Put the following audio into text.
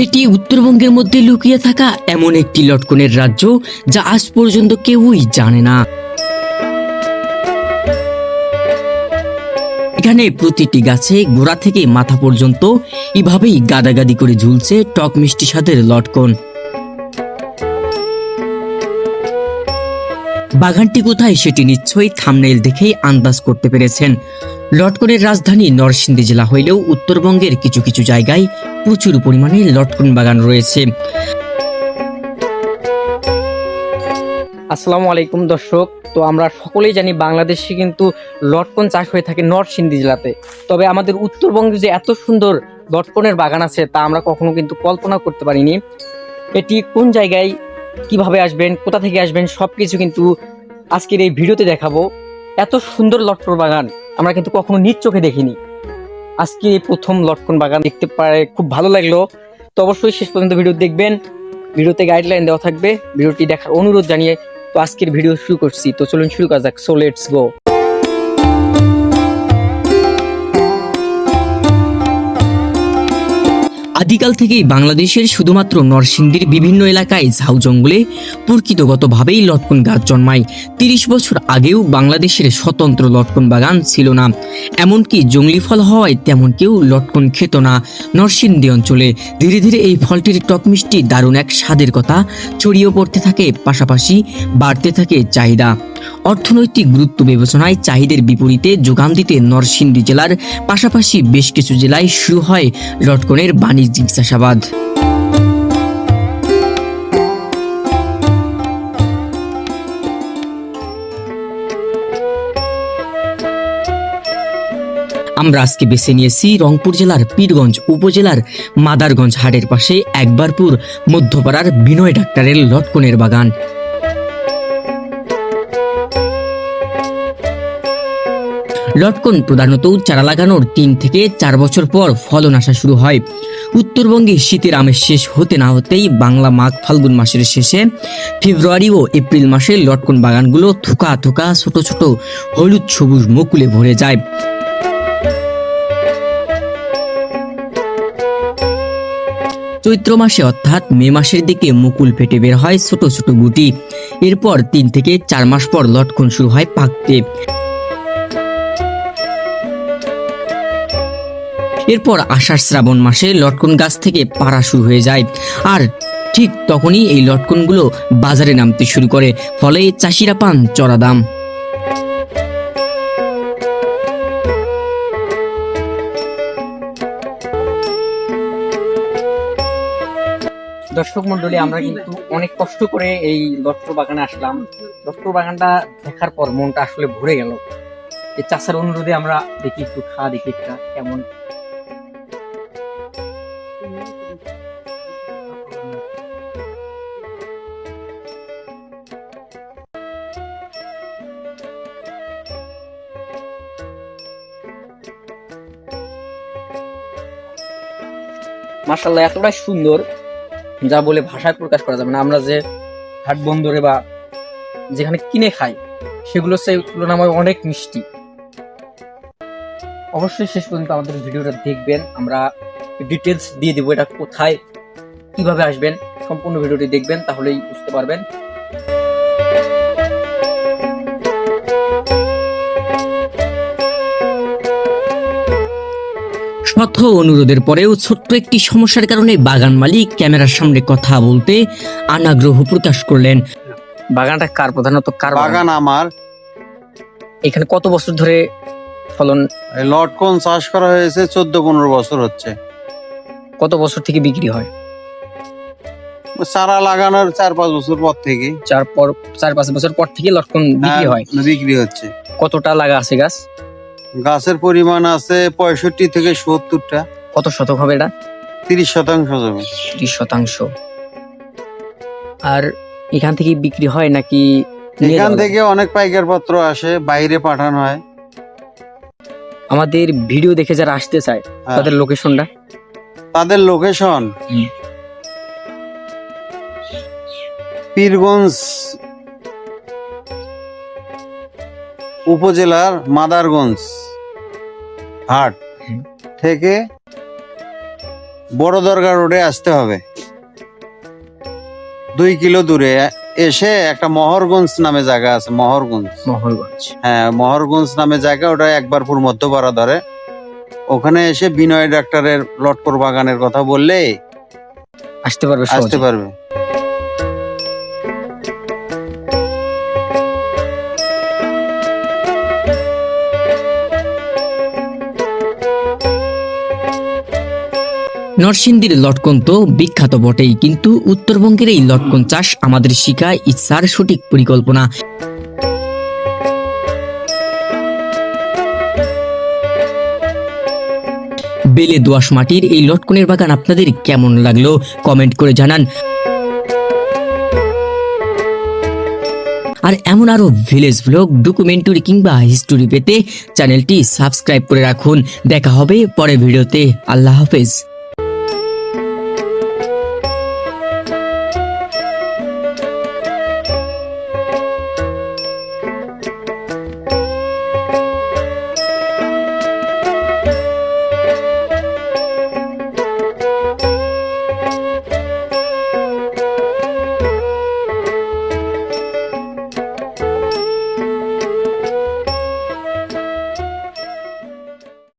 এটি উত্তরবঙ্গের মধ্যে লুকিয়ে থাকা এমন একটি লটকনের রাজ্য যা আজ পর্যন্ত কেউই জানে না। এখানে প্রতিটি গাছে গোড়া থেকে মাথা পর্যন্ত এভাবেই গাদাগাদি করে ঝুলছে টক মিষ্টি স্বাদের লটকন। বাগানটি কোথায় সেটি নিশ্চয়ই থাম্বনেইল দেখেই আন্দাজ করতে পেরেছেন। লটকনের রাজধানী নরসিংদী জেলা হইলেও উত্তরবঙ্গের কিছু কিছু জায়গায় প্রচুর পরিমাণে লটকন বাগান রয়েছে। আসসালামু আলাইকুম দর্শক, তো আমরা সকলেই জানি বাংলাদেশে কিন্তু লটকন চাষ হয়ে থাকে নরসিংদী জেলাতে। তবে আমাদের উত্তরবঙ্গে যে এত সুন্দর লটকনের বাগান আছে তা আমরা কখনো কিন্তু কল্পনা করতে পারিনি। এটি কোন জায়গায়, কিভাবে আসবেন, কোথা থেকে আসবেন, সবকিছু কিন্তু আজকের এই ভিডিওতে দেখাবো। এত সুন্দর লটকন বাগান আমরা কিন্তু কখনো নিজ চোখে দেখিনি। আজকে এই প্রথম লটকন বাগান দেখতে পারে, খুব ভালো লাগলো। তো অবশ্যই শেষ পর্যন্ত ভিডিও দেখবেন, ভিডিওতে গাইডলাইন দেওয়া থাকবে, ভিডিওটি দেখার অনুরোধ জানিয়ে তো আজকের ভিডিও শুরু করছি। তো চলুন শুরু করা যাক। So let's go. আদিকাল থেকেই বাংলাদেশের শুধুমাত্র নরসিংদীর বিভিন্ন এলাকায় ঝাউ জঙ্গলে প্রকৃতিগতভাবেই লটকন গাছ জন্মায়। ৩০ বছর আগেও বাংলাদেশের স্বতন্ত্র লটকন বাগান ছিল না, এমনকি জঙ্গলি ফল হওয়ায় তেমন কেউ লটকন খেত না নরসিংদী অঞ্চলে। ধীরে ধীরে এই ফলটির টক মিষ্টি দারুণ এক স্বাদের কথা ছড়িয়ে পড়তে থাকে, পাশাপাশি বাড়তে থাকে চাহিদা। অর্থনৈতিক গুরুত্ব বিবেচনায় চাহিদার বিপরীতে যোগান দিতে নরসিংদী জেলার পাশাপাশি বেশ কিছু জেলায় শুরু হয় লটকনের বাণিজ্যিক চাষাবাদ। আমরা আজকে বেছে নিয়েছি রংপুর জেলার পীরগঞ্জ উপজেলার মাদারগঞ্জ হাটের পাশে একবারপুর মধ্যপাড়ার বিনয় ডাক্তারের লটকনের বাগান। লটকন প্রধানত চারা লাগানোর ৩ থেকে ৪ বছর পর ফলন আসা শুরু হয়। উত্তরবঙ্গে শীতের আমেজ শেষ হতে না হতেই বাংলা মাঘ ফাল্গুন মাসের শেষে ফেব্রুয়ারি ও এপ্রিল মাসে লটকন বাগানগুলো থোকা থোকা ছোট ছোট হলুদ সবুজ মুকুলে ভরে যায়। চৈত্র মাসে অর্থাৎ মে মাসের দিকে মুকুল ফেটে বের হয় ছোট ছোট গুটি। এরপর ৩ থেকে ৪ মাস পর লটকন শুরু হয় পাকতে। এরপর আষাঢ় শ্রাবণ মাসে লটকন গাছ থেকে পাড়া শুরু হয়ে যায়, আর ঠিক তখনই এই লটকনগুলো বাজারে নামতে শুরু করে, ফলে চাষিরা পান চড়া দাম। দর্শক মন্ডলী, আমরা কিন্তু অনেক কষ্ট করে এই লটকন বাগানে আসলাম। লটকন বাগানটা দেখার পর মনটা আসলে ভরে গেল। এই চাষার অনুরোধে আমরা দেখি একটু দেখি একটা কেমন। মাশাআল্লাহ, এতটাই সুন্দর যা বলে ভাষায় প্রকাশ করা যাবে না। আমরা যে হাট বন্দরে বা যেখানে কিনে খাই সেগুলো সেই তুলনায় অনেক মিষ্টি। অবশ্যই শেষ পর্যন্ত আমাদের ভিডিওটা দেখবেন, আমরা ডিটেলস দিয়ে দেবো এটা কোথায়, কিভাবে আসবেন। সম্পূর্ণ ভিডিওটি দেখবেন, তাহলেই বুঝতে পারবেন। শত অনুরোধের পরেও ছোট্ট একটি সমস্যার কারণে বাগান মালিক ক্যামেরার সামনে কথা বলতে অনাগ্রহ প্রকাশ করলেন। বাগানটা কার? প্রধানত কার বাগান? আমার। এখানে কত বছর ধরে ফলন? লটকন চাষ করা হয়েছে 14-15 বছর হচ্ছে। কত বছর থেকে বিক্রি হয়? চারা লাগানোর 4-5 বছর পর থেকে। 4-5 বছর পর থেকে লটকন বিক্রি হয়? বিক্রি হচ্ছে। কতটা লাগা আছে গাছ? গাছের পরিমাণ আছে 65 থেকে 70টা। কত শতক হবে এটা? 30% জমি। 30%। আর এখান থেকে বিক্রি হয় নাকি? এখান থেকে অনেক পাইকার পত্র আসে, বাইরে পাঠানো হয়। আমাদের ভিডিও দেখে যারা আসতে চায় তাদের লোকেশনটা? তাদের লোকেশন পীরগঞ্জ উপজেলার মাদারগঞ্জ হাট থেকে বড় দরগা রোডে আসতে হবে। 2 কিলো দূরে এসে একটা মহরগঞ্জ নামে জায়গা আছে, মহরগঞ্জ। মহলগঞ্জ। হ্যাঁ, মহরগঞ্জ নামে জায়গা, ওটা একবারপুর মধ্যপাড়া ধরে। ওখানে এসে বিনয় ডাক্তারের লটকন বাগানের কথা বললে আসতে পারবে, আসতে পারবে। নরসিংদীর লটকন তো বিখ্যাত বটেই, কিন্তু উত্তরবঙ্গের এই লটকন চাষ আমাদের শিখায় ইচ্ছার সঠিক পরিকল্পনা। বেলে দোআঁশ মাটির এই লটকনের বাগান আপনাদের কেমন লাগলো কমেন্ট করে জানান। আর এমন আরো ভিলেজ ব্লগ, ডকুমেন্টারি কিংবা হিস্টোরি পেতে চ্যানেলটি সাবস্ক্রাইব করে রাখুন। দেখা হবে পরের ভিডিওতে। আল্লাহ হাফেজ।